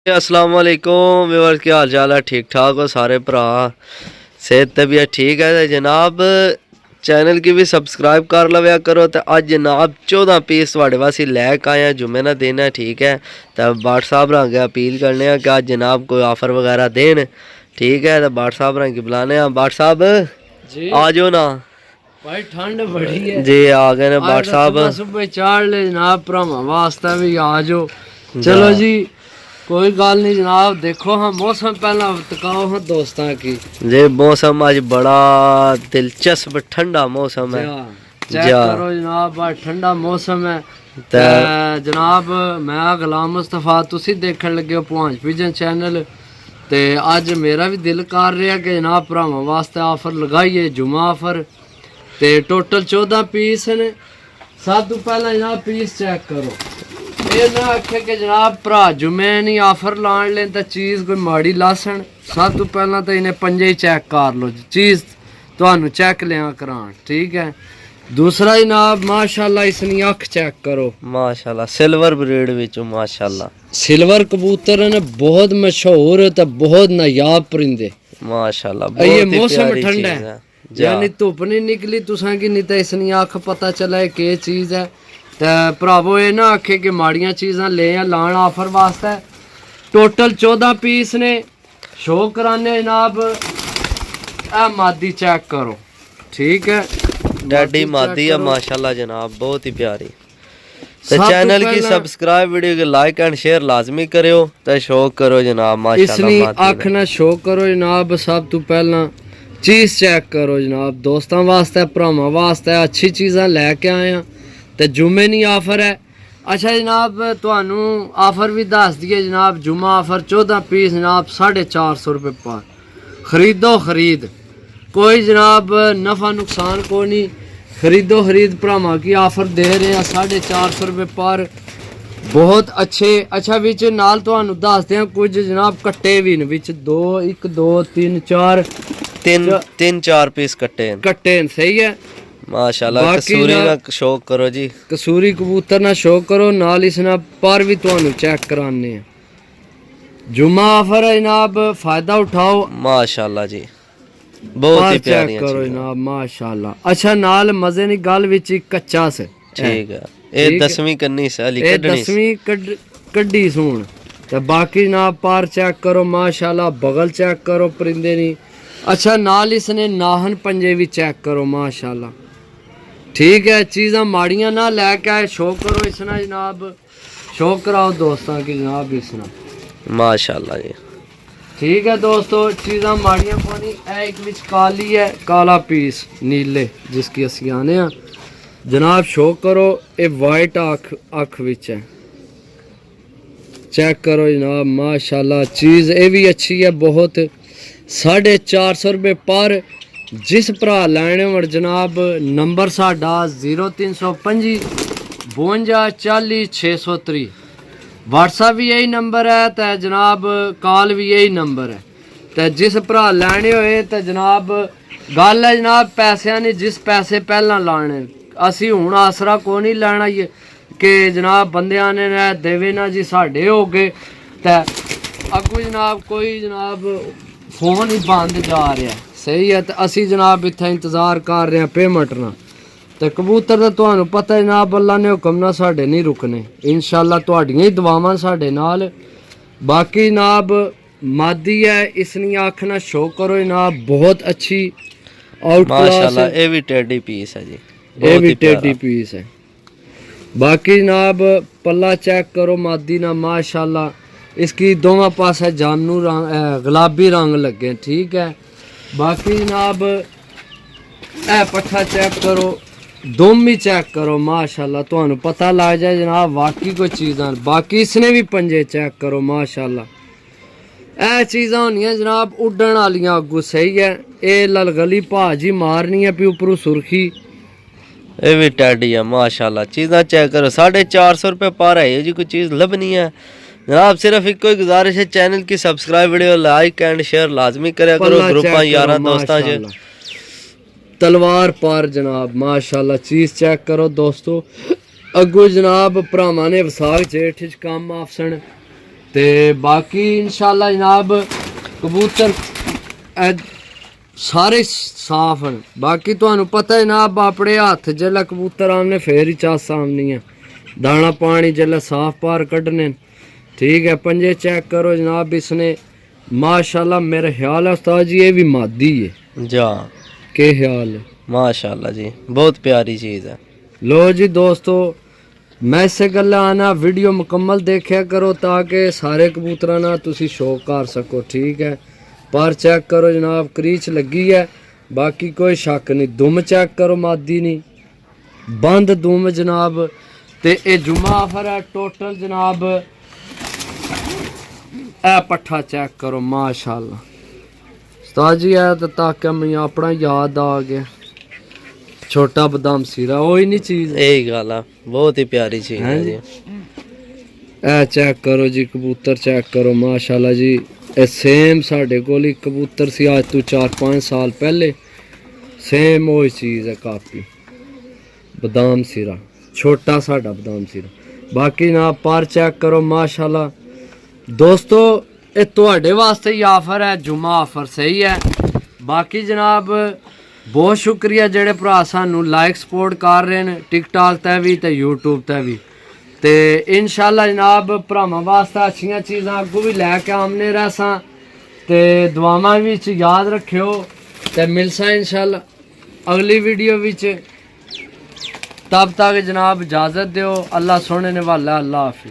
अस्सलाम वालेकुम व्यूअर्स, क्या हाल चाल है? ठीक ठाक हो सारे भरा? सेहत तबीयत ठीक है जनाब? चैनल की भी सब्सक्राइब कर लव्या करो। तो अज जनाब 14 पीस थोड़े वास्ते लैके आए हैं। जुम्मे ना दिन है, ठीक है। तो बाट साहब रंग अपील करने कि अज जनाब कोई ऑफर वगैरह देन, ठीक है। तो बाट साहब रंग बुलाने। बाट साहब जी आ जाओ ना भाई, ठंड बड़ी है जी। आ गए ने बाट साहब। सुबह सुबह चाड़ ले जनाब, भरावां वास्ते भी आ जाओ। जा। चलो जी, कोई गल नहीं जनाब। देखो हम मौसम पहला तकाओ हम दोस्तां की जी। मौसम आज बड़ा दिलचस्प ठंडा मौसम है। चेक करो जनाब, ठंडा मौसम है। ते जनाब मैं गुलाम मुस्तफा, तुसी देखण लगे हो भवांज पिजन चैनल। ते अज मेरा भी दिल कर रहा कि जनाब भरावां वास्ते ऑफर लगाइए, जुमा ऑफर। ते टोटल 14 पीस ने। सब तो पहला जनाब पीस चेक करो। ये ना आखे कि जनाब भरा जुमे नहीं ऑफर लान लें तो चीज़ कोई माड़ी लासन। सब तो पहला तो इन्हें पंजे ही चेक कर लो, चीज़ तो चेक लिया करान, ठीक है। दूसरा जनाब माशाल्लाह इसनी अख चेक करो, माशाल्लाह सिल्वर ब्रीड विच माशाल्लाह। सिल्वर कबूतर ने बहुत मशहूर तो बहुत नायाब परिंदे माशाल्लाह। ये मौसम ठंडा है, यानी धुप नहीं निकली तुसा की, नहीं तो इसनी अख पता चला है कि चीज़ है। तो भरावो ये ना आखे कि माड़ियां चीज़ां ले लान ऑफर वास्ते। टोटल 14 पीस ने। शो कराने जनाब। ए मादी चेक करो, ठीक है। डैडी मादी है माशाल्लाह जनाब, बहुत ही प्यारी। तो चैनल की सब्सक्राइब, वीडियो को लाइक एंड शेयर लाजमी करो। तो शो करो जनाब माशाल्लाह। इसनी अख ना शो करो जनाब। सब तो पहला चीज़ चेक करो जनाब, दोस्तों वास्ते भरावां वास्ते अच्छी चीज़ां लैके आए हैं। तो जुमे नहीं ऑफर है। अच्छा जनाब तुहानू ऑफर भी दस दिए जनाब। जुमा ऑफर 14 पीस जनाब 450 रुपये पर। खरीदो खरीद, कोई जनाब नफ़ा नुकसान को नहीं। खरीदो खरीद भरावां की ऑफर दे रहे हैं 450 रुपये पर, बहुत अच्छे। अच्छा विच नाल तुहानू दसदे हैं कुछ जनाब कट्टे भी न विच। 2 1 2 3 4 तीन चार पीस कट्टे न, सही है माशाल्लाह। कसूरी ना शो करो जी, कसूरी कबूतर ना शो करो। नाल इस ना पर भी तुहानू चेक कराने हैं। जुमा ऑफर है जनाब, फायदा उठाओ माशाल्लाह जी। बहुत ही प्यारी चेक करो जनाब माशाल्लाह। अच्छा नाल मजे नी गल विच कच्चा से, ठीक है। ये 10वीं करनी से अली कड्ढनी, 10वीं कड्डी सून। तो बाकी जनाब पार चेक करो माशाल्लाह, बगल चेक करो परिंदे नी। अच्छा नाल इसने नाहन पंजे भी चेक करो माशाल्लाह, ठीक है। चीज़ां माड़ियां ना लैके आए, शो करो इसना जनाब, शो कराओ दोस्तों की जनाब इसना माशाल्लाह जी, ठीक है। दोस्तों चीज़ां माड़ियां पानी। एक विच काली है, काला पीस नीले जिसकी असी आने जनाब, शो करो। ये वाइट अख विच है, चेक करो जनाब माशाल्लाह। चीज़ ये भी अच्छी है बहुत। 450 रुपये पर। जिस भरा लैने वर जनाब नंबर साडा 0325 52 40 630। व्हाट्सएप भी यही नंबर है। तो जनाब कॉल भी यही नंबर है। तो जिस भरा लैने होए तो जनाब गल है जनाब पैसों ने, जिस पैसे पहला लाने। असी हुण आसरा को नहीं लैना कि जनाब बंदियां ने देवे ना जी साढ़े हो गए। तो अगू जनाब कोई जनाब फोन ही बंद जा रहा है, सही है। तो असी जनाब इतना इंतज़ार कर रहे हैं पेमेंट ना। तो कबूतर का तुहानू पता है जनाब, अल्लाह ने हुक्म ना साढ़े नहीं रुकने। इंशाअल्लाह तुहाडियां ही दुआवां साढ़े नाल। बाकी जनाब मादी है, इसनी अख ना शो करो जनाब, बहुत अच्छी आउट माशाल्लाह। ये भी टेडी पीस है जी, ये भी टेडी पीस है। बाकी जनाब पल्ला चेक करो मादी ना माशाल्लाह। इसकी दोनों पास है जामनू रंग, गुलाबी रंग लगे, ठीक है। बाकी जनाब ए पट्ठा चेक करो, दुम भी चेक करो माशाल्लाह, तुहानू पता लग जाए जनाब वाकई कोई चीज़ां। बाकी इसने भी पंजे चेक करो माशाल्लाह। ए चीज़ां होनियां जनाब उड्डण वालियां अगू, सही है। ये ललगली भाजी मारनी है, भी उपरू सुर्खी। ये भी टैडी है माशाल्लाह। चीज़ां चेक करो, 450 रुपये पर है जी, कोई चीज़ लभनी है जनाब। सिर्फ एक कोई गुजारिश है, चैनल की subscribe, video like and share लाजमी करा करो ग्रुपां यारां दोस्तां च। तलवार पर जनाब माशाल्लाह, चीज़ चेक करो दोस्तों। अगू जनाब भरावां ने वसाख जेठ च कम आफसन। ਤੇ ਬਾਕੀ ਇਨਸ਼ਾਅੱਲਾ ਜਨਾਬ ਕਬੂਤਰ ਸਾਰੇ ਸਾਫ ਹਨ। ਬਾਕੀ ਤੁਹਾਨੂੰ ਪਤਾ ਜਨਾਬ ਆਪਣੇ ਹੱਥ ਜਿਹੜਾ ਕਬੂਤਰ ਆਮਨੇ ਫੇਰ ਹੀ ਚਾਸ ਆਮਨੀ ਹੈ, दाना पानी जल्ला साफ पार कटने। ठीक है, पंजे चेक करो जनाब, इसने माशाल्लाह मेरा ख्याल है उस्ताद जी ये भी मादी है जा के ख्याल है? माशाल्लाह जी बहुत प्यारी चीज़ है। लो जी दोस्तों, मैं इसे गल्ला आना वीडियो मुकम्मल देखा करो ताकि सारे कबूतरां ना तुसी शौक कर सको। ठीक है, पर चेक करो जनाब क्रीच लगी है, बाकी कोई शक नहीं। दुम चेक करो मादी नहीं बंद दुम जनाब। ते ये जुम्मा आफर है टोटल जनाब। ए पट्ठा चेक करो माशाल्लाह उस्ताद जी, है तो ताकि मैं अपना याद आ गया छोटा बदाम सीरा वही नहीं चीज यही गल है, बहुत ही प्यारी चीज़ है जी। ए चेक करो जी कबूतर चेक करो माशाल्लाह जी। ए सेम साढ़े कोल कबूतर सी आज तो 4-5 साल पहले, सेम वही चीज़ है कापी बदाम सिरा, छोटा साड़ा बदाम सिरा। बाकी ना पर चेक करो माशाल्लाह दोस्तों, ये तुहाडे वास्ते ही आफर है, जुम्मा आफर सही है। बाकी जनाब बहुत शुक्रिया जेड़े भरा सानू लाइक सपोर्ट कर रहे हैं टिकटॉक ते भी ते यूट्यूब ते भी। ते इंशाल्लाह जनाब भरावां वास्ते अच्छियां चीज़ां अगों भी लैके आमने रहसां ते दुआवां विच याद रखियो ते मिलसां इंशाल्लाह अगली वीडियो विच। तब तक जनाब इजाज़त दियो, अल्लाह सोने ने वाला, अल्लाह हाफिज़।